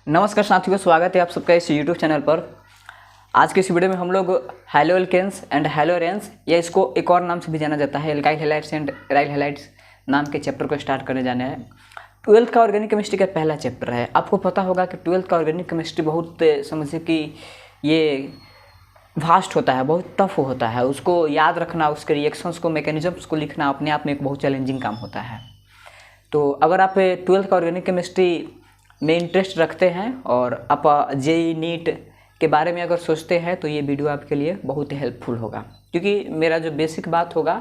नमस्कार साथियों, स्वागत है आप सबका इस यूट्यूब चैनल पर। आज के इस वीडियो में हम लोग halo alkanes and halo arenes, या इसको एक और नाम से भी जाना जाता है alkyl halides and aryl halides नाम के चैप्टर को स्टार्ट करने जाने हैं। 12th का ऑर्गेनिक केमिस्ट्री का पहला चैप्टर है। आपको पता होगा कि 12th का ऑर्गेनिक केमिस्ट्री बहुत समझिए कि ये वास्ट होता है, बहुत टफ होता है। उसको याद रखना, उसके रिएक्शंस को, मैकेनिज्म्स को लिखना अपने आप में एक बहुत चैलेंजिंग काम होता है। तो अगर आप 12th का ऑर्गेनिक केमिस्ट्री में इंटरेस्ट रखते हैं और आप जेईई नीट के बारे में अगर सोचते हैं तो ये वीडियो आपके लिए बहुत ही हेल्पफुल होगा, क्योंकि मेरा जो बेसिक बात होगा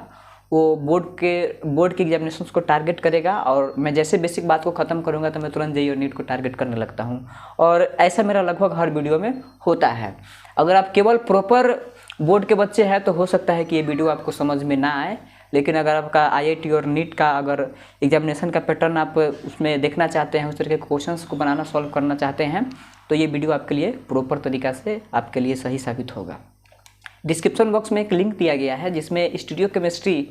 वो बोर्ड के एग्जामिनेशंस को टारगेट करेगा। और मैं जैसे बेसिक बात को ख़त्म करूँगा तो मैं तुरंत जेईई और नीट को टारगेट करने लगता हूँ, और ऐसा मेरा लगभग हर वीडियो में होता है। अगर आप केवल प्रॉपर बोर्ड के बच्चे हैं तो हो सकता है कि ये वीडियो आपको समझ में ना आए, लेकिन अगर आपका आईआईटी और नीट का अगर एग्जामिनेशन का पैटर्न आप उसमें देखना चाहते हैं, उस तरह के क्वेश्चंस को बनाना, सॉल्व करना चाहते हैं, तो ये वीडियो आपके लिए प्रॉपर तरीक़ा से आपके लिए सही साबित होगा। डिस्क्रिप्शन बॉक्स में एक लिंक दिया गया है जिसमें स्टूडियो केमिस्ट्री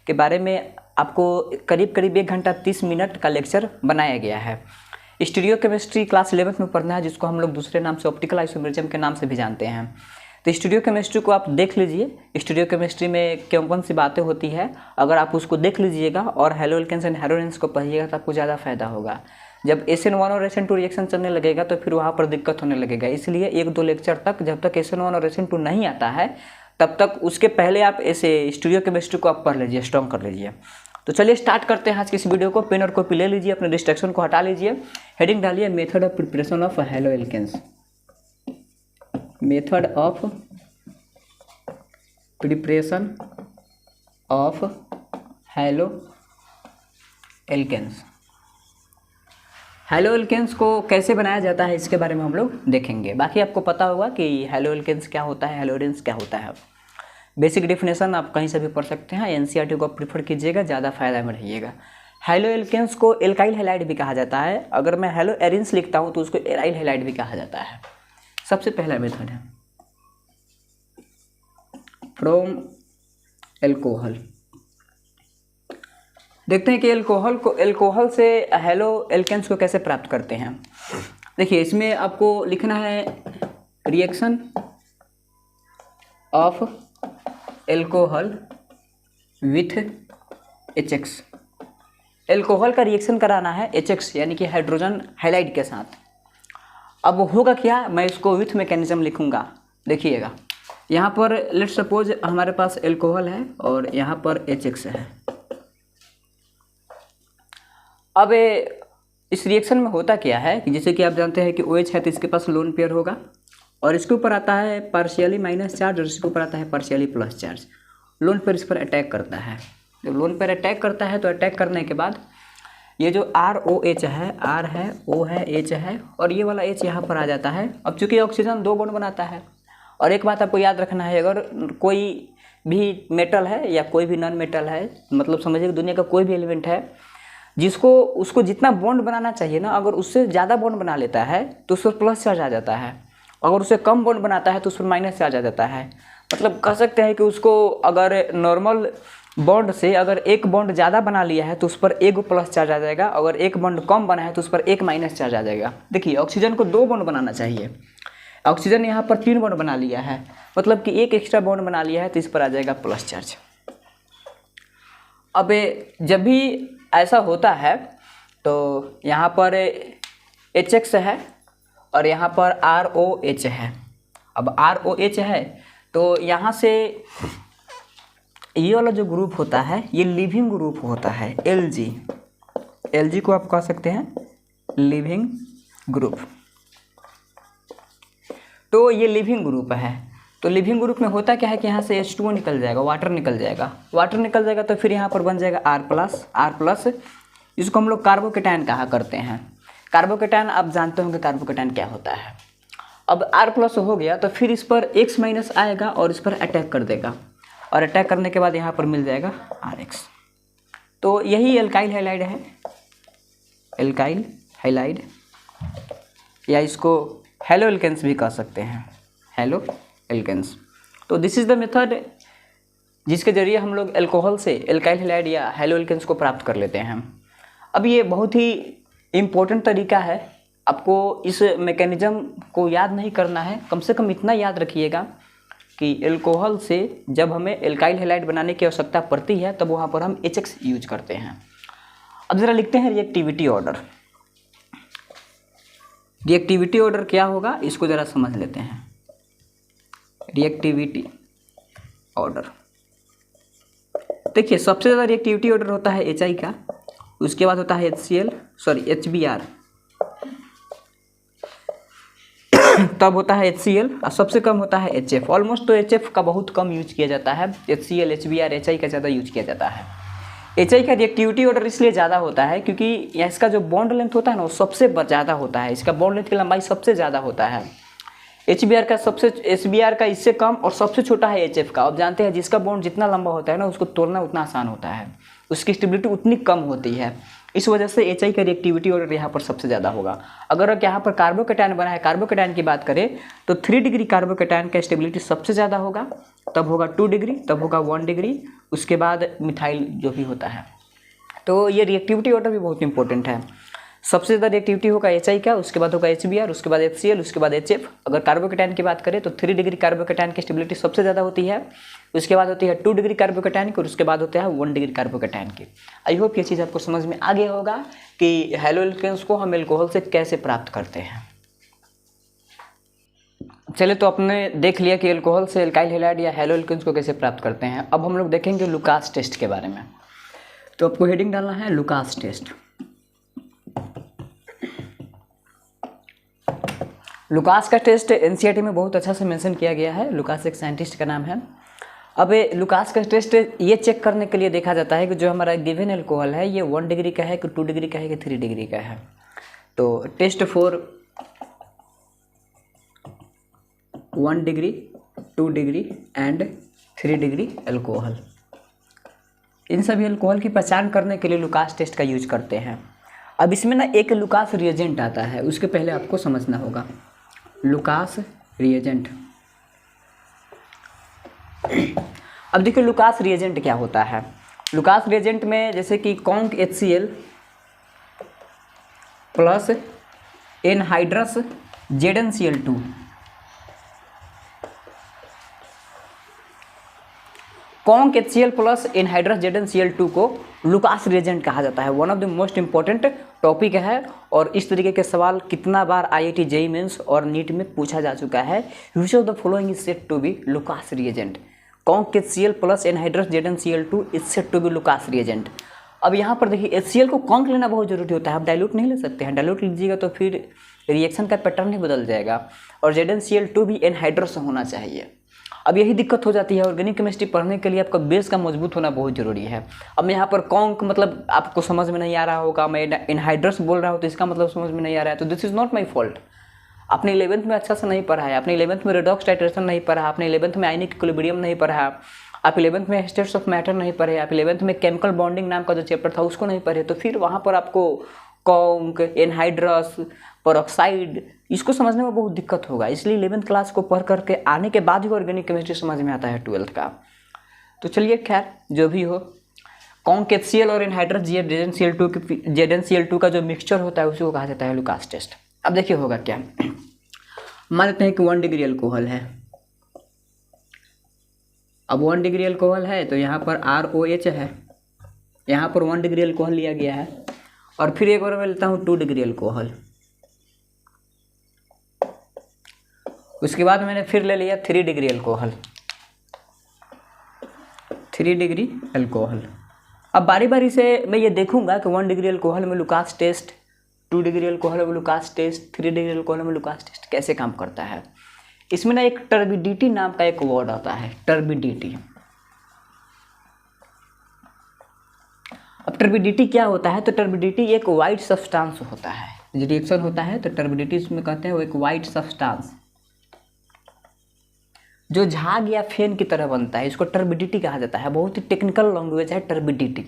के बारे में आपको करीब 1 घंटा 30 मिनट का लेक्चर बनाया गया है। स्टूडियो केमिस्ट्री क्लास 11th में पढ़ना है, जिसको हम लोग दूसरे नाम से ऑप्टिकल आइसोमेरिज्म के नाम से भी जानते हैं। तो स्टूडियो केमिस्ट्री को आप देख लीजिए। स्टूडियो केमिस्ट्री में कौन सी बातें होती है, अगर आप उसको देख लीजिएगा और halo alkanes and halo arenes को पढ़िएगा तो आपको ज़्यादा फायदा होगा। जब SN1 और SN2 रिएक्शन चलने लगेगा तो फिर वहाँ पर दिक्कत होने लगेगा। इसलिए 1-2 लेक्चर तक, जब तक SN1 और SN2 नहीं आता है तब तक उसके पहले आप ऐसे स्टूडियो केमिस्ट्री को आप पढ़ लीजिए, स्ट्रॉन्ग कर लीजिए। तो चलिए स्टार्ट करते हैं आज की इस वीडियो को। पेन और कॉपी ले लीजिए, अपने डिस्ट्रैक्शन को हटा लीजिए। हेडिंग डालिए method of preparation of halo alkanes. Method of preparation of halo alkanes. Halo alkanes को कैसे बनाया जाता है इसके बारे में हम लोग देखेंगे। बाकी आपको पता होगा कि हैलो एल्केन्स क्या होता है, हैलो एरेन्स क्या होता है। बेसिक डेफिनेशन आप कहीं से भी पढ़ सकते हैं। एनसीईआरटी को प्रीफर कीजिएगा, ज़्यादा फायदा में रहिएगा। हैलो एल्केन्स को एल्काइल हैलाइड भी कहा जाता है। अगर मैं हैलो एरेन्स लिखता हूँ तो उसको एराइल हैलाइड भी कहा जाता है। सबसे पहला मेथड है फ्रॉम एल्कोहल। देखते हैं कि एल्कोहल से हैलो एल्केन्स को कैसे प्राप्त करते हैं। देखिए, इसमें आपको लिखना है reaction of alcohol with HX। Alcohol का रिएक्शन कराना है HX यानी कि हाइड्रोजन हाइलाइड के साथ। अब होगा क्या, मैं इसको विथ मैकेनिज्म लिखूंगा। देखिएगा, यहाँ पर लेट सपोज हमारे पास एल्कोहल है और यहाँ पर HX है। अब इस रिएक्शन में होता क्या है कि जैसे कि आप जानते हैं कि OH है तो इसके पास लोन पेयर होगा, और इसके ऊपर आता है पार्शियली माइनस चार्ज और इसके ऊपर आता है partially plus charge. Lone pair इस पर अटैक करता है। जब लोन पेयर अटैक करता है तो अटैक करने के बाद ये जो ROH है, R है, O है, H है, और ये वाला H यहाँ पर आ जाता है। अब चूंकि ऑक्सीजन 2 बॉन्ड बनाता है, और एक बात आपको याद रखना है, अगर कोई भी मेटल है या कोई भी नॉन मेटल है, मतलब समझिए कि दुनिया का कोई भी एलिमेंट है जिसको उसको जितना बॉन्ड बनाना चाहिए ना, अगर उससे ज़्यादा बॉन्ड बना लेता है तो उस पर प्लस चार्ज आ जाता है। अगर उससे कम बॉन्ड बनाता है तो उस पर माइनस चार्ज आ जाता है। मतलब कह सकते हैं कि उसको अगर नॉर्मल बॉन्ड से अगर एक बॉन्ड ज़्यादा बना लिया है तो उस पर एक प्लस चार्ज आ जाएगा, अगर एक बॉन्ड कम बना है तो उस पर एक माइनस चार्ज आ जाएगा। देखिए, ऑक्सीजन को 2 बॉन्ड बनाना चाहिए, ऑक्सीजन यहाँ पर 3 बॉन्ड बना लिया है, मतलब कि एक एक्स्ट्रा बॉन्ड बना लिया है तो इस पर आ जाएगा प्लस चार्ज। अब जब भी ऐसा होता है तो यहाँ पर HX है और यहाँ पर ROH है। अब ROH है तो यहाँ से ये वाला जो ग्रुप होता है ये लिविंग ग्रुप होता है, LG को आप कह सकते हैं लिविंग ग्रुप। तो ये लिविंग ग्रुप है। तो लिविंग ग्रुप में होता क्या है कि यहाँ से H2O निकल जाएगा, वाटर निकल जाएगा तो फिर यहाँ पर बन जाएगा R+। इसको हम लोग कार्बोकेटायन कहा करते हैं। कार्बोकेटायन आप जानते होंगे कार्बोकेटायन क्या होता है। अब R+ हो गया तो फिर इस पर X- आएगा और इस पर अटैक कर देगा, और अटैक करने के बाद यहाँ पर मिल जाएगा RX। तो यही एल्काइल हैलाइड है, एल्काइल हैलाइड, या इसको हैलो एल्केन्स भी कह सकते हैं, हैलो एल्केन्स। तो दिस इज़ द मेथड जिसके जरिए हम लोग एल्कोहल से एल्काइल हैलाइड या हैलो एल्केन्स को प्राप्त कर लेते हैं। अब ये बहुत ही इम्पोर्टेंट तरीका है आपको इस मैकेनिज्म को याद नहीं करना है, कम से कम इतना याद रखिएगा कि एल्कोहल से जब हमें एल्काइल हैलाइड बनाने की आवश्यकता पड़ती है तब वहाँ पर हम HX यूज करते हैं। अब ज़रा लिखते हैं रिएक्टिविटी ऑर्डर। रिएक्टिविटी ऑर्डर क्या होगा इसको ज़रा समझ लेते हैं। रिएक्टिविटी ऑर्डर देखिए, सबसे ज़्यादा रिएक्टिविटी ऑर्डर होता है HI का, उसके बाद होता है HBr, तब होता है HCl और सबसे कम होता है HF। ऑलमोस्ट तो HF का बहुत कम यूज किया जाता है, HCl, HBr, HI का ज़्यादा यूज किया जाता है। HI का रिएक्टिविटी ऑर्डर इसलिए ज़्यादा होता है क्योंकि इसका जो बॉन्ड लेंथ होता है ना वो सबसे ज़्यादा होता है, इसका बॉन्ड लेंथ की लंबाई सबसे ज़्यादा होता है। HBr का इससे कम और सबसे छोटा है HF का। आप जानते हैं जिसका बॉन्ड जितना लंबा होता है ना उसको तोड़ना उतना आसान होता है, उसकी स्टेबिलिटी उतनी कम होती है। इस वजह से HI का रिएक्टिविटी ऑर्डर यहाँ पर सबसे ज़्यादा होगा। अगर यहाँ पर कार्बोकेटायन बना है, कार्बोकेटायन की बात करें तो 3 डिग्री कार्बोकेटायन का स्टेबिलिटी सबसे ज़्यादा होगा, तब होगा 2 डिग्री, तब होगा 1 डिग्री, उसके बाद मिथाइल जो भी होता है। तो ये रिएक्टिविटी ऑर्डर भी बहुत इंपॉर्टेंट है। सबसे ज़्यादा रिएक्टिविटी होगा HI का, उसके बाद होगा HBr, उसके बाद HCl, उसके बाद HF। अगर कार्बोकेटायन की बात करें तो 3 डिग्री कार्बोकेटायन की स्टेबिलिटी सबसे ज़्यादा होती है, उसके बाद होती है 2 डिग्री कार्बोकेटायन की और उसके बाद होता है 1 डिग्री कार्बोकेटायन की। आई होप ये चीज़ आपको समझ में आ गया होगा कि हैलोएल्केन्स को हम एल्कोहल से कैसे प्राप्त करते हैं। चलिए, तो आपने देख लिया कि एल्कोहल से एल्काइल हैलाइड या हैलोएल्केन्स को कैसे प्राप्त करते हैं। अब हम लोग देखेंगे लुकास टेस्ट के बारे में। तो आपको हेडिंग डालना है लुकास टेस्ट। लुकास का टेस्ट NCERT में बहुत अच्छा से मेंशन किया गया है। लुकास एक साइंटिस्ट का नाम है। अब लुकास का टेस्ट ये चेक करने के लिए देखा जाता है कि जो हमारा गिवन एल्कोहल है ये 1 डिग्री का है कि 2 डिग्री का है कि 3 डिग्री का है। तो test for 1 degree, 2 degree and 3 degree alcohol, इन सभी एल्कोहल की पहचान करने के लिए लुकास टेस्ट का यूज करते हैं। अब इसमें ना एक लुकास रिएजेंट आता है, उसके पहले आपको समझना होगा लुकास रिएजेंट। अब देखिए लुकास रिएजेंट क्या होता है। लुकास रिएजेंट में जैसे कि conc HCl plus anhydrous ZnCl2, conc HCl plus anhydrous ZnCl2 को लुकास रिएजेंट कहा जाता है। One of the most important topic है और इस तरीके के सवाल कितना बार IIT JEE मेंस और नीट में पूछा जा चुका है। Which of the following is said to be Lucas reagent. Conc HCl plus anhydrous ZnCl2 is said to be Lucas reagent. अब यहाँ पर देखिए HCl को कॉन्क लेना बहुत जरूरी होता है, आप डाइल्यूट नहीं ले सकते हैं। डाइल्यूट लीजिएगा तो फिर रिएक्शन का पैटर्न ही बदल जाएगा। और ZnCl2 भी एनहाइड्रस होना चाहिए। अब यही दिक्कत हो जाती है। ऑर्गेनिक केमिस्ट्री पढ़ने के लिए आपका बेस का मजबूत होना बहुत ज़रूरी है। अब मैं यहाँ पर कॉन्क मतलब आपको समझ में नहीं आ रहा होगा, मैं एनहाइड्रस बोल रहा हूँ तो इसका मतलब समझ में नहीं आ रहा है, तो this is not my fault. आपने 11th में अच्छा से नहीं पढ़ा है, आपने 11th में रेडॉक्स टाइट्रेशन नहीं पढ़ा, आपने 11th में आयनिक इक्विलिब्रियम नहीं पढ़ा, आप 11th में स्टेट्स ऑफ मैटर नहीं पढ़े, आप 11th में केमिकल बॉन्डिंग नाम का जो चैप्टर था उसको नहीं पढ़े, तो फिर वहाँ पर आपको कॉन्क, एनहाइड्रस, पेरोक्साइड इसको समझने में बहुत दिक्कत होगा। इसलिए 11th क्लास को पढ़ करके आने के बाद ही ऑर्गेनिक केमिस्ट्री समझ में आता है 12th का। तो चलिए खैर जो भी हो, कॉन्क HCl और एनहाइड्रस ZnCl2 का जो मिक्सचर होता है उसी को कहा जाता है लुकास टेस्ट। अब देखिए होगा क्या, मान लेते हैं कि 1 डिग्री अल्कोहल है। अब 1 डिग्री अल्कोहल है तो यहाँ पर ROH है, यहाँ पर 1 डिग्री अल्कोहल लिया गया है। और फिर एक बार मैं लेता हूँ 2 डिग्री अल्कोहल, उसके बाद मैंने फिर ले लिया 3 डिग्री अल्कोहल, 3 डिग्री अल्कोहल। अब बारी बारी से मैं ये देखूंगा कि 1 डिग्री अल्कोहल में लुकास टेस्ट, 2 डिग्री अल्कोहल में लुकास टेस्ट, 3 डिग्री अल्कोहल में लुकास टेस्ट कैसे काम करता है। इसमें ना एक टर्बिडिटी नाम का एक वर्ड आता है, टर्बिडिटी। अब टर्बिडिटी क्या होता है, तो टर्बिडिटी एक वाइट सब्सटेंस होता है। जो रिएक्शन होता है तो टर्बिडिटी इसमें कहते हैं वो एक वाइट सब्सटेंस जो झाग या फेन की तरह बनता है, इसको टर्बिडिटी कहा जाता है। बहुत ही टेक्निकल लैंग्वेज है टर्बिडिटी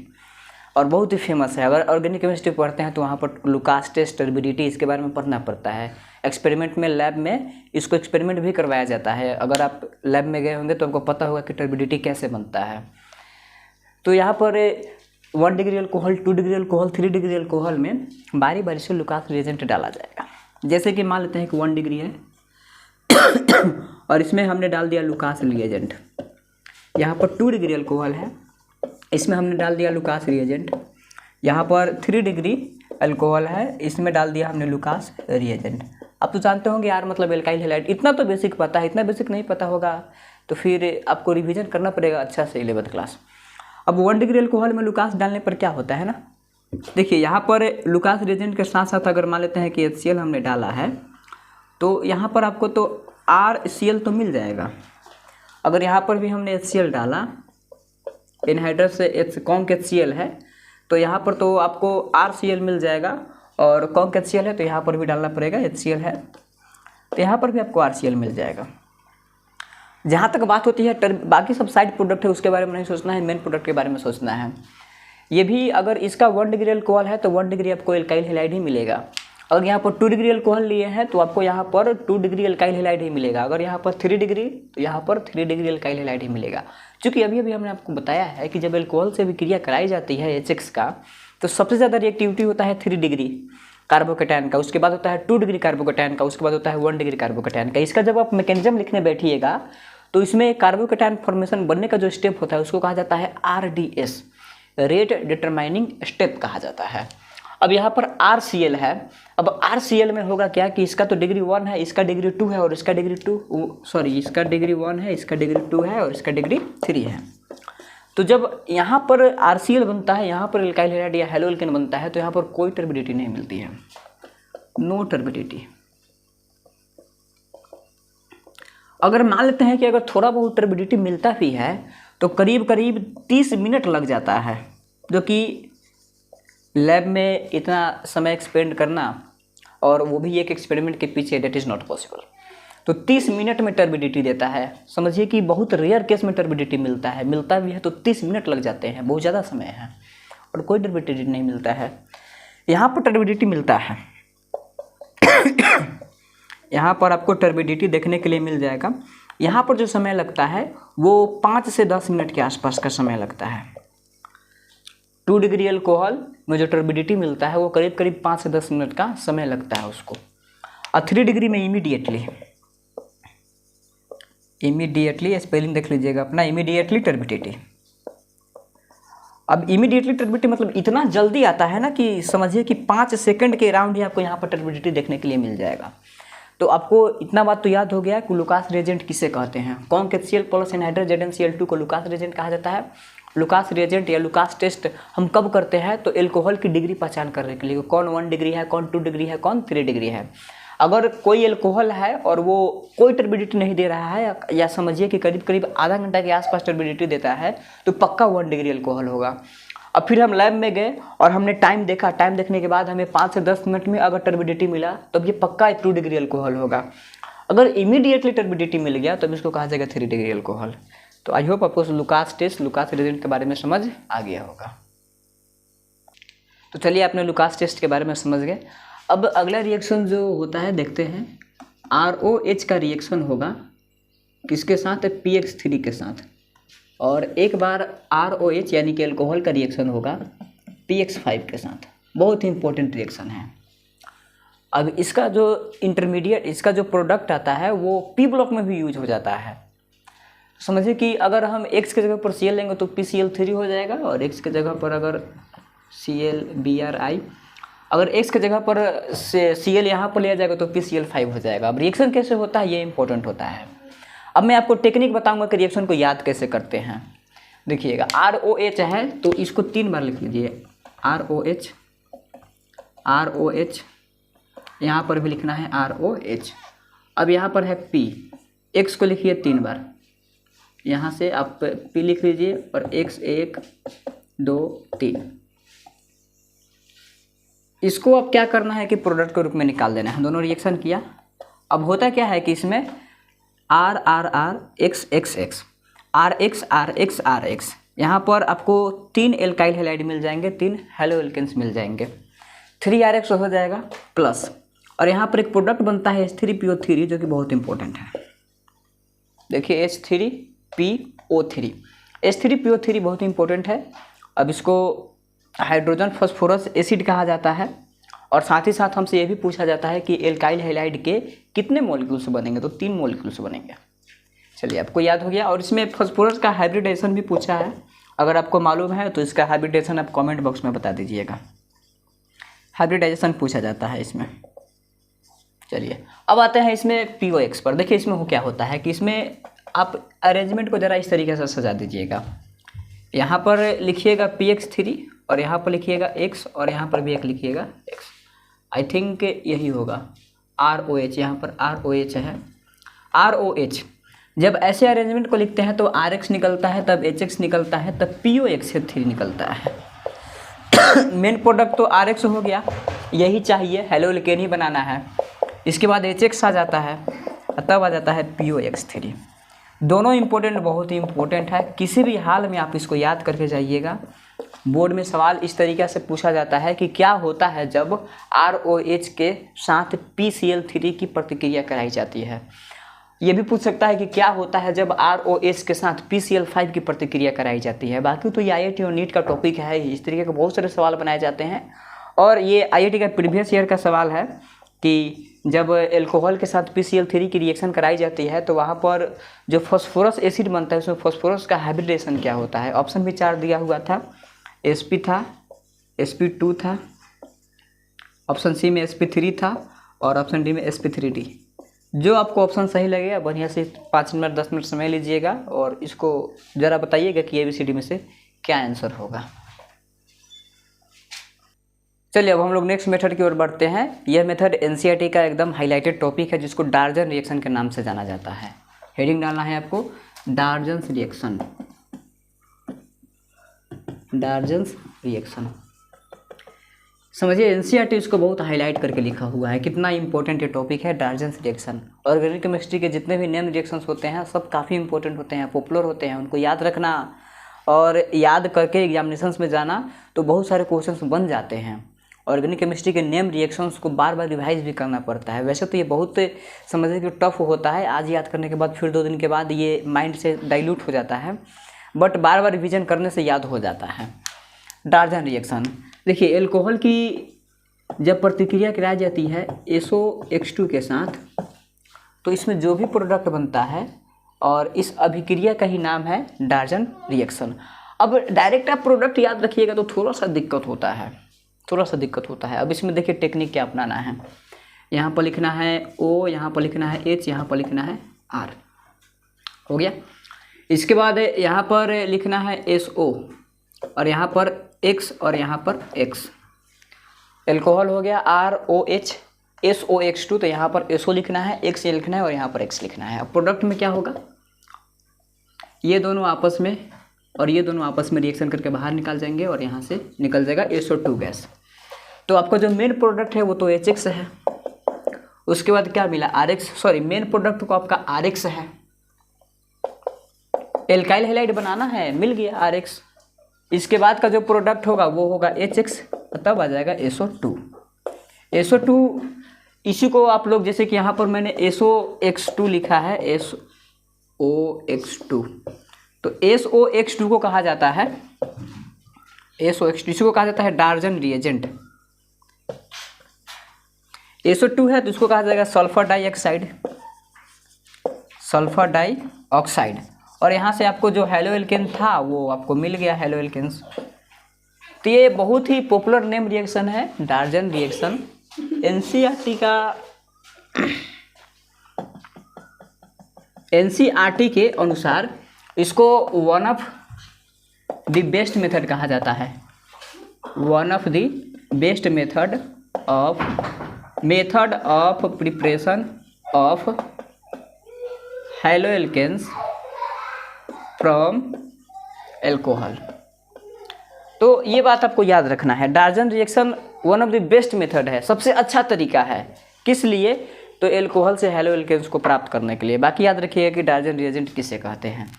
और बहुत ही फेमस है। अगर ऑर्गेनिक केमिस्ट्री पढ़ते हैं तो वहाँ पर लुकास टेस्ट, टर्बिडिटी इसके बारे में पढ़ना पड़ता है। एक्सपेरिमेंट में, लैब में इसको एक्सपेरिमेंट भी करवाया जाता है। अगर आप लैब में गए होंगे तो आपको पता होगा कि टर्बिडिटी कैसे बनता है। तो यहाँ पर 1 degree alcohol, 2 degree alcohol, 3 degree alcohol में बारी बारी से लुकास रिएजेंट डाला जाएगा। जैसे कि मान लेते हैं कि 1 डिग्री है और इसमें हमने डाल दिया लुकास रिएजेंट। यहाँ पर 2 डिग्री अल्कोहल है, इसमें हमने डाल दिया लुकास रिएजेंट। यहाँ पर 3 डिग्री अल्कोहल है, इसमें डाल दिया हमने लुकास रिएजेंट। अब तो जानते होंगे यार मतलब एल्काइल हैलाइड, इतना तो बेसिक पता है, इतना बेसिक नहीं पता होगा तो फिर आपको रिवीजन करना पड़ेगा अच्छा से 11th क्लास। अब 1 डिग्री अल्कोहल में लुकास डालने पर क्या होता है ना, देखिए यहाँ पर लुकास रिएजेंट के साथ साथ अगर मान लेते हैं कि HCl हमने डाला है तो यहाँ पर आपको तो RCl तो मिल जाएगा। अगर यहाँ पर भी हमने HCl डाला, एनहाइड्रस से कॉन्क HCl है तो यहाँ पर तो आपको RCl मिल जाएगा, और कॉन्क HCl है तो यहाँ पर भी डालना पड़ेगा, HCl है तो यहाँ पर भी आपको RCl मिल जाएगा। जहाँ तक बात होती है बाकी सब साइड प्रोडक्ट है उसके बारे में नहीं सोचना है, मेन प्रोडक्ट के बारे में सोचना है। ये भी अगर इसका 1 डिग्री अल्कोहल है तो 1 डिग्री आपको एल्काइल हैलाइड ही मिलेगा। अगर यहाँ पर 2 डिग्री अल्कोहल लिए हैं तो आपको यहाँ पर 2 डिग्री एल्काइल हैलाइड ही मिलेगा। अगर यहाँ पर 3 डिग्री तो यहाँ पर 3 डिग्री एल्काइल हैलाइड ही मिलेगा। क्योंकि अभी अभी हमने आपको बताया है कि जब एल्कोहल से विक्रिया कराई जाती है HX का तो सबसे ज़्यादा रिएक्टिविटी होता है 3 डिग्री कार्बोकेटायन का, उसके बाद होता है 2 डिग्री कार्बोकेटायन का, उसके बाद होता है 1 डिग्री कार्बोकेटायन का। इसका जब आप मैकेनिज्म लिखने बैठिएगा तो इसमें कार्बोकेटायन फॉर्मेशन बनने का जो स्टेप होता है उसको कहा जाता है RDS, रेट डिटरमाइनिंग स्टेप कहा जाता है। अब यहाँ पर RCl है, अब RCl में होगा क्या कि इसका तो डिग्री 1 है, इसका डिग्री 2 है और इसका डिग्री 2 इसका डिग्री 1 है, इसका डिग्री 2 है और इसका डिग्री 3 है। तो जब यहाँ पर RCl बनता है, यहाँ पर एल्काइल हैलाइड या हैलोएल्केन बनता है तो यहाँ पर कोई टर्बिडिटी नहीं मिलती है, नो टर्बिडिटी। अगर मान लेते हैं कि अगर थोड़ा बहुत टर्बिडिटी मिलता भी है तो करीब करीब 30 मिनट लग जाता है, जो कि लैब में इतना समय एक्सपेंड करना और वो भी एक एक्सपेरिमेंट के पीछे, डेट इज़ नॉट पॉसिबल। तो 30 मिनट में टर्बिडिटी देता है। समझिए कि बहुत रेयर केस में टर्बिडिटी मिलता है, मिलता भी है तो 30 मिनट लग जाते हैं, बहुत ज़्यादा समय है और कोई टर्बिडिटी नहीं मिलता है। यहाँ पर टर्बिडिटी मिलता है यहाँ पर आपको टर्बिडिटी देखने के लिए मिल जाएगा। यहाँ पर जो समय लगता है वो 5 से 10 मिनट के आसपास का समय लगता है। 2 डिग्री अल्कोहल में जो टर्बिडिटी मिलता है वो करीब करीब 5 से 10 मिनट का समय लगता है उसको। और 3 डिग्री में इमीडिएटली स्पेलिंग देख लीजिएगा अपना, इमीडिएटली टर्बिडिटी। अब इमीडिएटली टर्बिडिटी मतलब इतना जल्दी आता है ना कि समझिए कि 5 सेकंड के अराउंड ही आपको यहाँ पर टर्बिडिटी देखने के लिए मिल जाएगा। तो आपको इतना बात तो याद हो गया कि लुकास रिएजेंट किसे कहते हैं। Conc HCl plus anhydrous ZnCl2 को लुकास रिएजेंट कहा जाता है। लुकास रिएजेंट या लुकास टेस्ट हम कब करते हैं तो एल्कोहल की डिग्री पहचान करने के लिए, कौन 1 डिग्री है, कौन 2 डिग्री है, कौन 3 डिग्री है। अगर कोई एल्कोहल है और वो कोई टर्बिडिटी नहीं दे रहा है या समझिए कि करीब करीब आधा घंटा के आसपास टर्बिडिटी देता है तो पक्का 1 डिग्री एल्कोहल होगा। अब फिर हम लैब में गए और हमने टाइम देखा, टाइम देखने के बाद हमें 5 से 10 मिनट में अगर टर्बिडिटी मिला तो ये पक्का 2 डिग्री अल्कोहल होगा। अगर इमीडिएटली टर्बिडिटी मिल गया तो इसको कहा जाएगा 3 डिग्री अल्कोहल। तो आई होप आपको लुकास टेस्ट, लुकास रिएजेंट के बारे में समझ आ गया होगा। तो चलिए आपने लुकास टेस्ट के बारे में समझ गए। अब अगला रिएक्शन जो होता है देखते हैं। ROH का रिएक्शन होगा किसके साथ, PX3 के साथ, और एक बार ROH यानी कि अल्कोहल का रिएक्शन होगा PX5 के साथ। बहुत ही इंपॉर्टेंट रिएक्शन है। अब इसका जो इंटरमीडिएट, इसका जो प्रोडक्ट आता है वो P ब्लॉक में भी यूज हो जाता है। समझिए कि अगर हम X के जगह पर Cl लेंगे तो PCl3 हो जाएगा, और X के जगह पर अगर ClBrI, अगर X के जगह पर Cl यहाँ पर लिया जाएगा तो PCl5 हो जाएगा। अब रिएक्शन कैसे होता है ये इंपॉर्टेंट होता है। अब मैं आपको टेक्निक बताऊंगा कि रिएक्शन को याद कैसे करते हैं। देखिएगा ROH है तो इसको 3 बार लिख लीजिए, ROH, यहाँ पर भी लिखना है ROH। अब यहाँ पर है P, X को लिखिए 3 बार, यहाँ से आप P लिख लीजिए और X 1 2 3। इसको अब क्या करना है कि प्रोडक्ट के रूप में निकाल देना है। दोनों रिएक्शन किया। अब होता क्या है कि इसमें RXXX, RX यहाँ पर आपको 3 एल्काइल हैलाइड मिल जाएंगे, 3 हैलोएल्केन्स मिल जाएंगे, 3RX हो जाएगा प्लस, और यहाँ पर एक प्रोडक्ट बनता है H3PO3 जो कि बहुत इंपॉर्टेंट है। देखिए H3PO3, H3PO3 बहुत इंपॉर्टेंट है। अब इसको हाइड्रोजन फॉस्फोरस एसिड कहा जाता है, और साथ ही साथ हमसे ये भी पूछा जाता है कि एल्काइल हैलाइड के कितने मॉलिक्यूल्स बनेंगे, तो 3 मॉलिक्यूल्स बनेंगे। चलिए, आपको याद हो गया। और इसमें फास्फोरस का हाइब्रिडेशन भी पूछा है, अगर आपको मालूम है तो इसका हाइब्रिडेशन आप कमेंट बॉक्स में बता दीजिएगा। हाइब्रिडाइजेशन पूछा जाता है इसमें। चलिए, अब आते हैं इसमें POX पर। देखिए इसमें वो क्या होता है कि इसमें आप अरेंजमेंट को ज़रा इस तरीके से सजा दीजिएगा। यहाँ पर लिखिएगा PX3 और यहाँ पर लिखिएगा X और यहाँ पर भी एक लिखिएगा X। आई थिंक यही होगा ROH, यहाँ पर ROH है, ROH। जब ऐसे अरेंजमेंट को लिखते हैं तो RX निकलता है, तब HX निकलता है, तब POX3 निकलता है। मेन प्रोडक्ट तो RX हो गया, यही चाहिए, हेलो एल्केन ही बनाना है। इसके बाद HX आ जाता है, तब आ जाता है POX3। दोनों इम्पोर्टेंट, बहुत ही इम्पोर्टेंट है, किसी भी हाल में आप इसको याद करके जाइएगा। बोर्ड में सवाल इस तरीके से पूछा जाता है कि क्या होता है जब ROH के साथ PCl3 की प्रतिक्रिया कराई जाती है। ये भी पूछ सकता है कि क्या होता है जब ROH के साथ PCl5 की प्रतिक्रिया कराई जाती है। बाकी तो ये IIT और नीट का टॉपिक है, इस तरीके के बहुत सारे सवाल बनाए जाते हैं। और ये IIT का प्रीवियस ईयर का सवाल है कि जब एल्कोहल के साथ PCl3 की रिएक्शन कराई जाती है तो वहाँ पर जो फास्फोरस एसिड बनता है उसमें फास्फोरस का हाइब्रिडेशन क्या होता है। ऑप्शन भी 4 दिया हुआ था, Sp था, Sp2 था, ऑप्शन सी में Sp3 था और ऑप्शन डी में Sp3D। जो आपको ऑप्शन सही लगेगा बढ़िया से 5 मिनट 10 मिनट समय लीजिएगा और इसको ज़रा बताइएगा कि ABCD में से क्या आंसर होगा। चलिए, अब हम लोग नेक्स्ट मेथड की ओर बढ़ते हैं। यह मेथड NCERT का एकदम हाईलाइटेड टॉपिक है जिसको डार्जन रिएक्शन के नाम से जाना जाता है। हेडिंग डालना है आपको, डार्जन्स रिएक्शन। डार्जन्स रिएक्शन समझिए, NCERT इसको बहुत हाईलाइट करके लिखा हुआ है, कितना इंपॉर्टेंट ये टॉपिक है डार्जन्स रिएक्शन। ऑर्गेनिक केमिस्ट्री के जितने भी नेम रिएक्शंस होते हैं सब काफ़ी इंपॉर्टेंट होते हैं, पॉपुलर होते हैं, उनको याद रखना और याद करके एग्जामिनेशंस में जाना तो बहुत सारे क्वेश्चंस बन जाते हैं। ऑर्गेनिक केमिस्ट्री के नेम रिएक्शंस को बार बार रिवाइज भी करना पड़ता है। वैसे तो ये बहुत समझिए कि टफ होता है, आज याद करने के बाद फिर 2 दिन के बाद ये माइंड से डाइल्यूट हो जाता है, बट बार बार रिविजन करने से याद हो जाता है। डार्जन रिएक्शन देखिए, एल्कोहल की जब प्रतिक्रिया कराई जाती है SOX2 के साथ तो इसमें जो भी प्रोडक्ट बनता है और इस अभिक्रिया का ही नाम है डार्जन रिएक्शन। अब डायरेक्ट आप प्रोडक्ट याद रखिएगा तो थोड़ा सा दिक्कत होता है। अब इसमें देखिए टेक्निक क्या अपनाना है। यहाँ पर लिखना है O, यहाँ पर लिखना है H, यहाँ पर लिखना है R, हो गया। इसके बाद यहाँ पर लिखना है SO और यहाँ पर X और यहाँ पर X। एल्कोहल हो गया ROH SOX2, तो यहाँ पर SO लिखना है, X लिखना है और यहाँ पर X लिखना है। अब प्रोडक्ट में क्या होगा, ये दोनों आपस में और ये दोनों आपस में रिएक्शन करके बाहर निकल जाएंगे और यहाँ से निकल जाएगा SO2 गैस। तो आपका जो मेन प्रोडक्ट है वो तो HX है। उसके बाद क्या मिला RX, सॉरी मेन प्रोडक्ट को आपका RX है। एल्काइल हैलाइड बनाना है, मिल गया RX। इसके बाद का जो प्रोडक्ट होगा वो होगा HX, तब आ जाएगा SO2। इसी को आप लोग जैसे कि यहाँ पर मैंने SOX2 लिखा है, SOX2, तो SOX2 को कहा जाता है SOX2, इसी को कहा जाता है डार्जन रिएजेंट। SO2 है तो इसको कहा जाएगा सल्फर डाइऑक्साइड। और यहाँ से आपको जो हेलो एल्केन था वो आपको मिल गया, हेलो एल्केन्स। तो ये बहुत ही पॉपुलर नेम रिएक्शन है डार्जन रिएक्शन। NCERT के अनुसार इसको one of the best method कहा जाता है। One of the best method of preparation of halo alkanes from alcohol. तो ये बात आपको याद रखना है, Darzens reaction one of the best method है, सबसे अच्छा तरीका है। किस लिए, तो एल्कोहल से हेलो एल्केन्स को प्राप्त करने के लिए। बाकी याद रखिएगा कि डार्जन रिएजेंट किसे कहते हैं।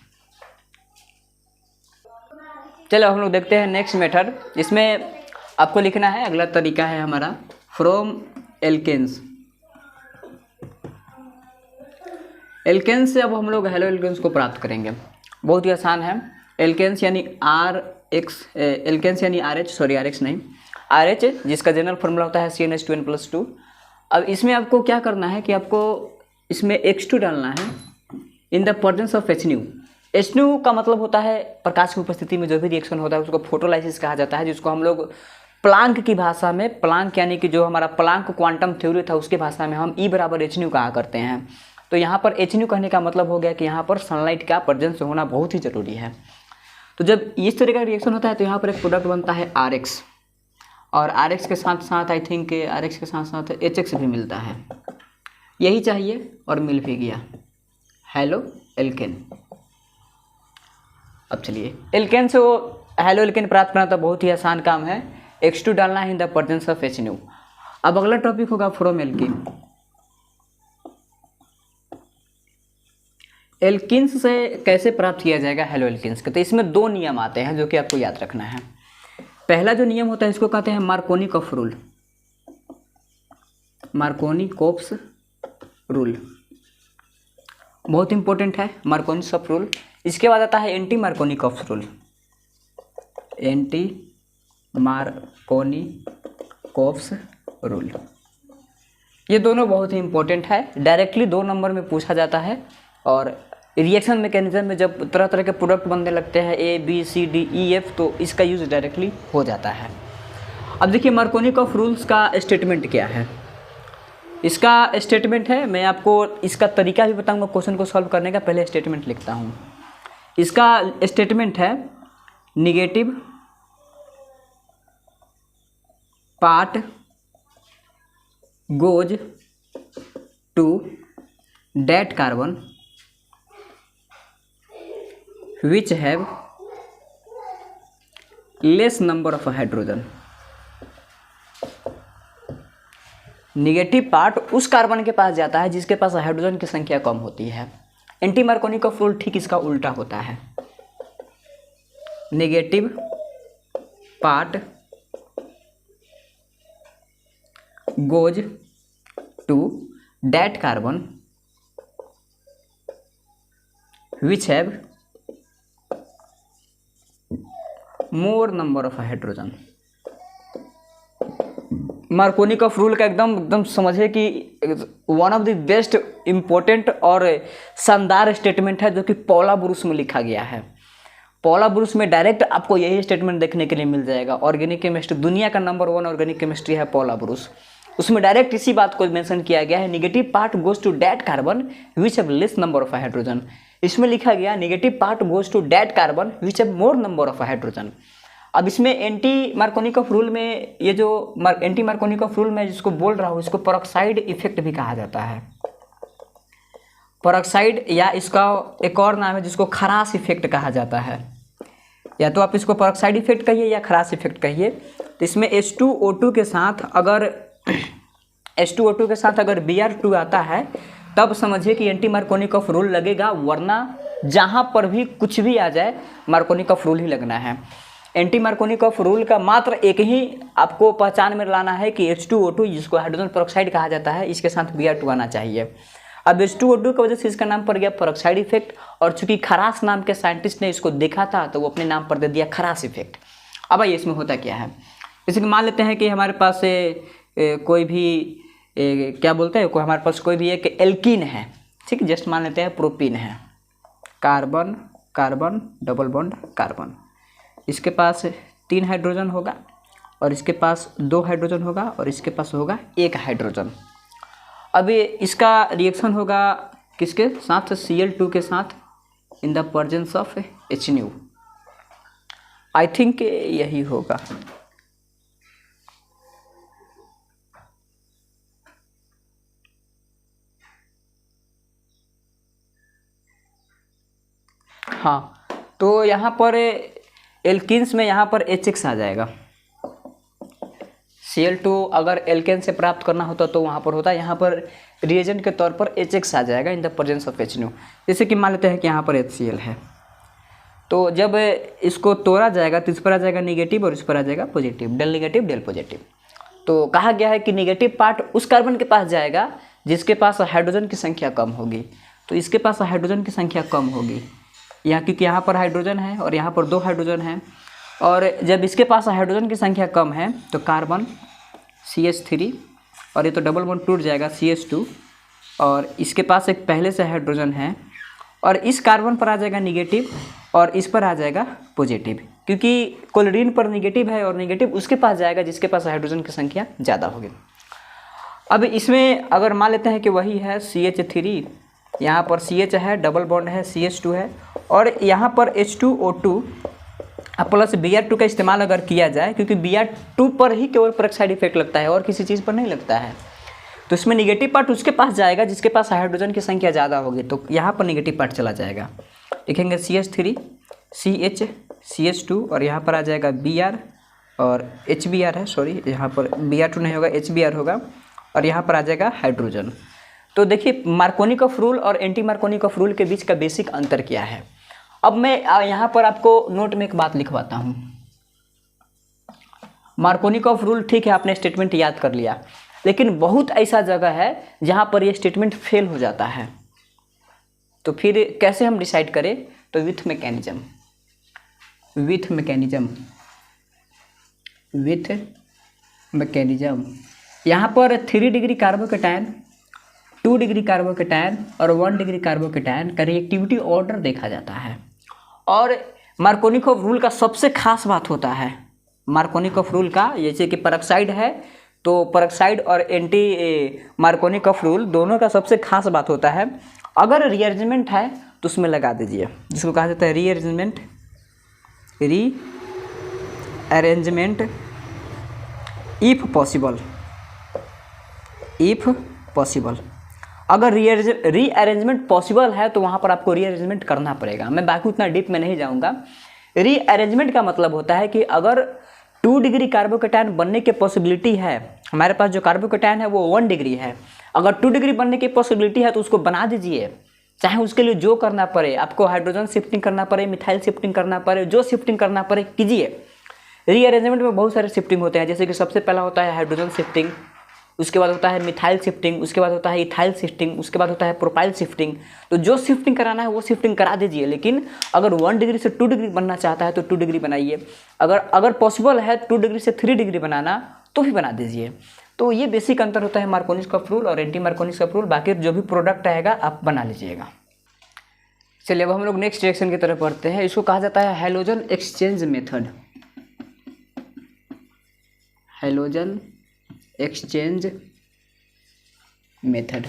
चलो हम लोग देखते हैं नेक्स्ट मेथड। इसमें आपको लिखना है, अगला तरीका है हमारा फ्रॉम एल्केन्स। एल्केन्स से अब हम लोग हेलो एल्केन्स को प्राप्त करेंगे, बहुत ही आसान है। एल्केन्स यानी RH, सॉरी RX नहीं, RH जिसका जनरल फार्मूला होता है CnH2n+2। अब इसमें आपको क्या करना है कि आपको इसमें X2 डालना है in the presence of HNu। HNu का मतलब होता है प्रकाश की उपस्थिति में जो भी रिएक्शन होता है उसको फोटोलाइसिस कहा जाता है, जिसको हम लोग प्लांक की भाषा में, प्लांक यानी कि जो हमारा प्लांक क्वांटम थ्योरी था उसकी भाषा में हम E बराबर HNu कहा करते हैं। तो यहाँ पर HNu कहने का मतलब हो गया कि यहाँ पर सनलाइट का प्रेजेंस होना बहुत ही ज़रूरी है। तो जब इस तरह का रिएक्शन होता है तो यहाँ पर एक प्रोडक्ट बनता है RX, और RX के साथ साथ आई थिंक RX के साथ साथ HX भी मिलता है। यही चाहिए और मिल भी गया, हेलो एल्केन। अब चलिए एल्केन से वो हेलो एल्केन प्राप्त करना तो बहुत ही आसान काम है। X2 डालना है in the presence of HNu। अब अगला टॉपिक होगा फ्रॉम एल्कीन। एल्किन्स से कैसे प्राप्त किया जाएगा हेलो एल्किन्स के, तो इसमें दो नियम आते हैं जो कि आपको याद रखना है। पहला जो नियम होता है इसको कहते हैं मार्कोनी-कॉफ रूल, मार्कोनी-कॉफ्स रूल बहुत इंपॉर्टेंट है, मार्कोनी-कॉफ रूल। इसके बाद आता है anti Markovnikov rule, anti Markovnikov's rule. ये दोनों बहुत ही इंपॉर्टेंट है, डायरेक्टली 2 नंबर में पूछा जाता है। और रिएक्शन मैकेनिज्म में जब तरह तरह के प्रोडक्ट बनने लगते हैं ABCDEF, तो इसका यूज़ डायरेक्टली हो जाता है। अब देखिए मार्कोनी-कॉफ रूल्स का स्टेटमेंट क्या है। इसका स्टेटमेंट है, मैं आपको इसका तरीका भी बताऊंगा क्वेश्चन को सॉल्व करने का, पहले स्टेटमेंट लिखता हूँ। इसका स्टेटमेंट है negative part goes to that carbon which have less number of hydrogen। Negative part उस कार्बन के पास जाता है जिसके पास हाइड्रोजन की संख्या कम होती है। एंटी मार्कोनी-कॉफ रूल ठीक इसका उल्टा होता है। Negative part goes to that carbon which have more number of hydrogen. Markovnikov rule का एकदम समझे कि one of the best important और शानदार स्टेटमेंट है जो कि पॉला ब्रूस में लिखा गया है। पॉला ब्रूस में डायरेक्ट आपको यही स्टेटमेंट देखने के लिए मिल जाएगा। ऑर्गेनिक केमिस्ट्री, दुनिया का नंबर 1 ऑर्गेनिक केमिस्ट्री है पॉला ब्रूस, उसमें डायरेक्ट इसी बात को मेंशन किया गया है, negative part goes to that carbon which have less number of hydrogen. इसमें लिखा गया negative part goes to that carbon which have more number of hydrogen. अब इसमें एंटी मार्कोनी-कॉफ रूल में, ये जो एंटी मार्कोनी-कॉफ रूल में जिसको बोल रहा हूँ इसको पेरोक्साइड इफेक्ट भी कहा जाता है। पेरोक्साइड या इसका एक और नाम है जिसको खरास इफेक्ट कहा जाता है, या तो आप इसको पेरोक्साइड इफेक्ट कहिए या खरास इफेक्ट कहिए। तो इसमें H2O2 के साथ अगर H2O2 के साथ अगर Br2 आता है तब समझिए कि एंटी मार्कोनी-कॉफ रूल लगेगा, वरना जहाँ पर भी कुछ भी आ जाए मार्कोनी-कॉफ रूल ही लगना है। एंटी मार्कोनी-कॉफ रूल का मात्र एक ही आपको पहचान में लाना है कि H2O2 जिसको हाइड्रोजन पेरोक्साइड कहा जाता है इसके साथ Br2 आना चाहिए। अब H2O2 की वजह से इसका नाम पड़ गया पेरोक्साइड इफेक्ट, और चूंकि खरास नाम के साइंटिस्ट ने इसको देखा था तो वो अपने नाम पर दे दिया खरास इफेक्ट। अब आइए इसमें होता क्या है। जैसे कि मान लेते हैं कि हमारे पास कोई भी क्या बोलते हैं, हमारे पास कोई भी एक एल्कीन है, ठीक है, जस्ट मान लेते हैं प्रोपीन है, carbon carbon double bond carbon, इसके पास 3 हाइड्रोजन होगा और इसके पास 2 हाइड्रोजन होगा और इसके पास होगा 1 हाइड्रोजन। अब इसका रिएक्शन होगा किसके साथ, Cl2 के साथ in the presence of HNu। I think यही होगा। हाँ, तो यहाँ पर एल्किन्स में यहाँ पर HX आ जाएगा। Cl2 अगर एल्केन से प्राप्त करना होता तो वहाँ पर होता, यहाँ पर रिएजेंट के तौर पर HX आ जाएगा in the presence of HNu। जैसे कि मान लेते हैं कि यहाँ पर HCl है, तो जब इसको तोड़ा जाएगा तो इस पर आ जाएगा निगेटिव और इस पर आ जाएगा positive, del negative del positive. तो कहा गया है कि निगेटिव पार्ट उस कार्बन के पास जाएगा जिसके पास हाइड्रोजन की संख्या कम होगी। तो इसके पास हाइड्रोजन की संख्या कम होगी यहाँ, क्योंकि यहाँ पर हाइड्रोजन है और यहाँ पर 2 हाइड्रोजन है। और जब इसके पास हाइड्रोजन की संख्या कम है तो कार्बन CH3 और ये तो डबल बॉन्ड टूट जाएगा CH2 और इसके पास एक पहले से हाइड्रोजन है और इस कार्बन पर आ जाएगा निगेटिव और इस पर आ जाएगा पॉजिटिव, क्योंकि क्लोरीन पर निगेटिव है और निगेटिव उसके पास जाएगा जिसके पास हाइड्रोजन की संख्या ज़्यादा होगी। अब इसमें अगर मान लेते हैं कि वही है CH3, यहाँ पर CH है, डबल बॉन्ड है, CH2 है और यहाँ पर H2O2 प्लस Br2 का इस्तेमाल अगर किया जाए, क्योंकि Br2 पर ही केवल पेरोक्साइड इफेक्ट लगता है और किसी चीज़ पर नहीं लगता है, तो इसमें निगेटिव पार्ट उसके पास जाएगा जिसके पास हाइड्रोजन की संख्या ज़्यादा होगी, तो यहाँ पर निगेटिव पार्ट चला जाएगा। लिखेंगे CH3 CH CH2 और यहाँ पर आ जाएगा Br और HBr है, सॉरी यहाँ पर Br2 नहीं होगा, HBr होगा और यहाँ पर आ जाएगा हाइड्रोजन। तो देखिए मार्कोनिकॉफ रूल और एंटी मार्कोनिकॉफ रूल के बीच का बेसिक अंतर क्या है। अब मैं यहाँ पर आपको नोट में एक बात लिखवाता हूँ। मार्कोनिकॉफ रूल ठीक है, आपने स्टेटमेंट याद कर लिया, लेकिन बहुत ऐसा जगह है जहाँ पर ये स्टेटमेंट फेल हो जाता है, तो फिर कैसे हम डिसाइड करें? तो विथ मैकेनिज्म यहाँ पर 3 डिग्री कार्बोकेटायन, 2 डिग्री कार्बोकेटायन और 1 डिग्री कार्बोकेटायन का रिएक्टिविटी ऑर्डर देखा जाता है। और मार्कोनिकॉफ रूल का सबसे खास बात होता है, मार्कोनिकॉफ रूल का, जैसे कि पेरोक्साइड है तो पेरोक्साइड और एंटी मार्कोनिकॉफ रूल दोनों का सबसे खास बात होता है, अगर रीअरेंजमेंट है तो उसमें लगा दीजिए, जिसको कहा जाता है रीअरेंजमेंट इफ़ पॉसिबल। अगर रीअरेंजमेंट पॉसिबल है तो वहाँ पर आपको रीअरेंजमेंट करना पड़ेगा। मैं बाकी उतना डीप में नहीं जाऊँगा। रीअरेंजमेंट का मतलब होता है कि अगर 2 डिग्री कार्बोकेटायन बनने की पॉसिबिलिटी है, हमारे पास जो कार्बोकेटायन है वो 1 डिग्री है, अगर 2 डिग्री बनने की पॉसिबिलिटी है तो उसको बना दीजिए, चाहे उसके लिए जो करना पड़े, आपको हाइड्रोजन शिफ्टिंग करना पड़े, मिथाइल शिफ्टिंग करना पड़े, जो शिफ्टिंग करना पड़े कीजिए। रीअरेंजमेंट में बहुत सारे शिफ्टिंग होते हैं, जैसे कि सबसे पहला होता है हाइड्रोजन शिफ्टिंग, उसके बाद होता है मिथाइल शिफ्टिंग, उसके बाद होता है इथाइल शिफ्टिंग, उसके बाद होता है प्रोपाइल शिफ्टिंग। तो जो शिफ्टिंग कराना है वो शिफ्टिंग करा दीजिए, लेकिन अगर 1 डिग्री से 2 डिग्री बनना चाहता है तो 2 डिग्री बनाइए, अगर पॉसिबल है 2 डिग्री से 3 डिग्री बनाना तो भी बना दीजिए। तो ये बेसिक अंतर होता है मार्कोनिकॉफ रूल और एंटी मार्कोनिकॉफ रूल। बाकी जो भी प्रोडक्ट आएगा आप बना लीजिएगा। चलिए अब हम लोग नेक्स्ट रिएक्शन की तरफ बढ़ते हैं। इसको कहा जाता है halogen exchange method. Halogen exchange method.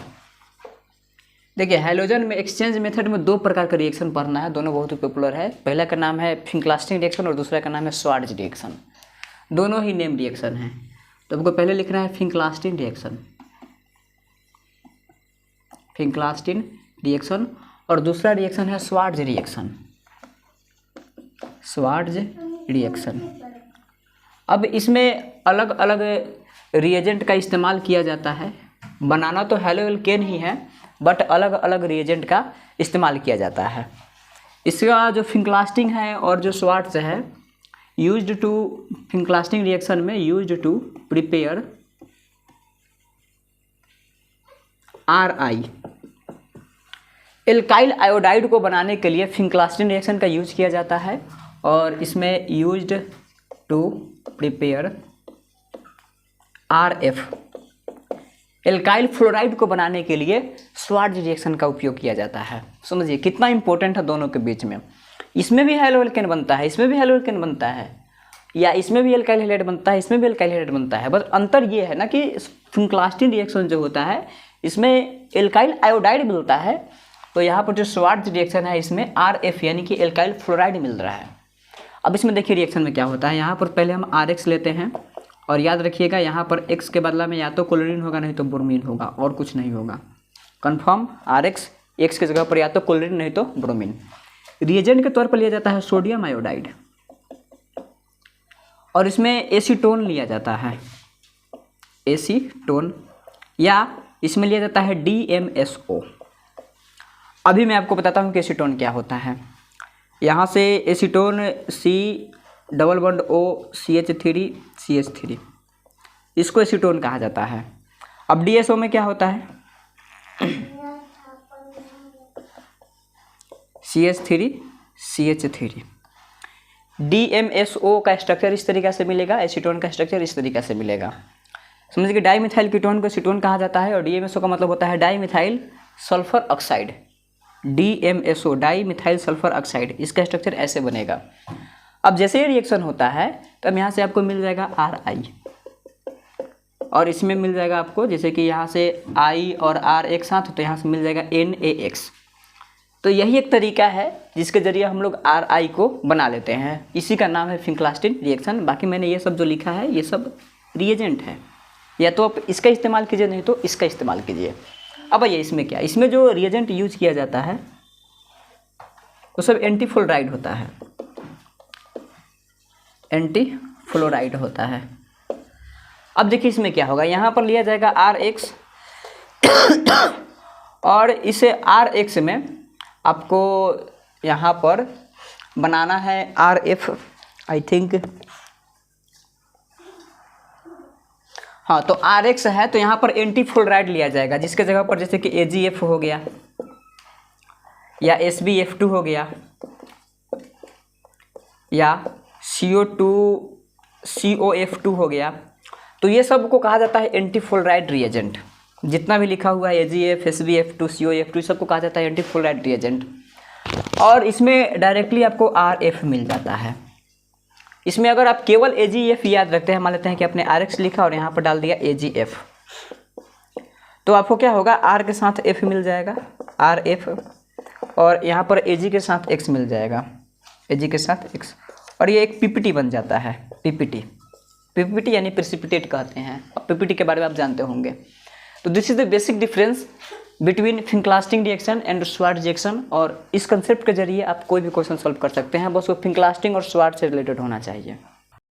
देखिए हैलोजन में एक्सचेंज मेथड में 2 प्रकार का रिएक्शन पढ़ना है, दोनों बहुत ही पॉपुलर है। पहला का नाम है फिंकलास्टिंग रिएक्शन और दूसरा का नाम है श्वार्ट्ज रिएक्शन। दोनों ही नेम रिएक्शन है। तो आपको पहले लिखना है फिंकलास्टिंग रिएक्शन और दूसरा रिएक्शन है श्वार्ट्ज रिएक्शन। अब इसमें अलग अलग रिएजेंट का इस्तेमाल किया जाता है। बनाना तो हैलोएल्केन ही है, बट अलग अलग रिएजेंट का इस्तेमाल किया जाता है। इसका जो फिंकलास्टिंग है और जो श्वार्ट्ज है, फिंकलास्टिंग रिएक्शन में used to prepare RI। Alkyl iodide को बनाने के लिए फिंकलास्टिंग रिएक्शन का यूज किया जाता है और इसमें used to prepare RF। Alkyl fluoride को बनाने के लिए श्वार्ट्ज रिएक्शन का उपयोग किया जाता है। समझिए कितना इंपॉर्टेंट है दोनों के बीच में। इसमें भी हैलोएल्केन बनता है, इसमें भी हैलोएल्केन बनता है, या इसमें भी एल्काइल हैलाइड बनता है, इसमें भी एल्काइल हैलाइड बनता है। बस अंतर ये है ना कि फिंकलास्टिंग रिएक्शन जो होता है इसमें एल्काइल आयोडाइड मिलता है, तो यहाँ पर जो श्वार्ट्ज रिएक्शन है इसमें RF यानी कि एल्काइल फ्लोराइड मिल रहा है। अब इसमें देखिए रिएक्शन में क्या होता है। यहाँ पर पहले हम RX लेते हैं और याद रखिएगा यहाँ पर X के बदला में या तो क्लोरीन होगा नहीं तो ब्रोमीन होगा और कुछ नहीं होगा। कंफर्म RX, X की जगह पर या तो क्लोरीन नहीं तो ब्रोमीन। रिएजेंट के तौर पर लिया जाता है सोडियम आयोडाइड और इसमें एसीटोन लिया जाता है, एसीटोन, या इसमें लिया जाता है DMSO। अभी मैं आपको बताता हूँ कि एसीटोन क्या होता है। यहाँ से एसीटोन C≡O CH3CH3, इसको एसीटोन कहा जाता है। अब DSO में क्या होता है CH3CH3, DMSO का स्ट्रक्चर इस तरीक़े से मिलेगा, एसीटोन का स्ट्रक्चर इस तरीक़े से मिलेगा। समझिए कि डाईमिथाइल कीटोन को एसीटोन कहा जाता है और DMSO का मतलब होता है dimethyl sulphur oxide. DMSO dimethyl sulphur oxide, इसका स्ट्रक्चर ऐसे बनेगा। अब जैसे ये रिएक्शन होता है तब यहाँ से आपको मिल जाएगा RI और इसमें मिल जाएगा आपको, जैसे कि यहाँ से I और R एक साथ तो यहाँ से मिल जाएगा NaX। तो यही एक तरीका है जिसके ज़रिए हम लोग RI को बना लेते हैं, इसी का नाम है फिंक्लास्टीन रिएक्शन। बाकी मैंने ये सब जो लिखा है ये सब रिएजेंट है, या तो आप इसका इस्तेमाल कीजिए नहीं तो इसका इस्तेमाल कीजिए। अब ये इसमें क्या, इसमें जो रिएजेंट यूज किया जाता है वो सब एंटीफ्लोराइड होता है, एंटीफ्लोराइड होता है। अब देखिए इसमें क्या होगा, यहाँ पर लिया जाएगा RX और इसे RX में आपको यहाँ पर बनाना है RF, आई थिंक, हाँ तो RX है तो यहाँ पर एंटीफ्लोराइड लिया जाएगा, जिसके जगह पर जैसे कि AgF हो गया या SbF2 हो गया या COF2 हो गया। तो ये सब को कहा जाता है एंटीफ्लोराइड रिएजेंट। जितना भी लिखा हुआ है AgF, SbF2, COF2 सबको कहा जाता है एंटीफ्लोराइड रिएजेंट। और इसमें डायरेक्टली आपको RF मिल जाता है। इसमें अगर आप केवल AgF याद रखते हैं, मान लेते हैं कि आपने RX लिखा और यहाँ पर डाल दिया AgF, तो आपको क्या होगा, R के साथ F मिल जाएगा, RF, और यहाँ पर Ag के साथ X मिल जाएगा, Ag के साथ X, और ये एक PPT बन जाता है। PPT यानी प्रेसिपिटेट कहते हैं, अब PPT के बारे में आप जानते होंगे। तो this is the basic difference between Finkelstein reaction and Swarts reaction, और इस कंसेप्ट के जरिए आप कोई भी क्वेश्चन सॉल्व कर सकते हैं, बस वो फिंक्लास्टिंग और स्वार्ट्ज से रिलेटेड होना चाहिए।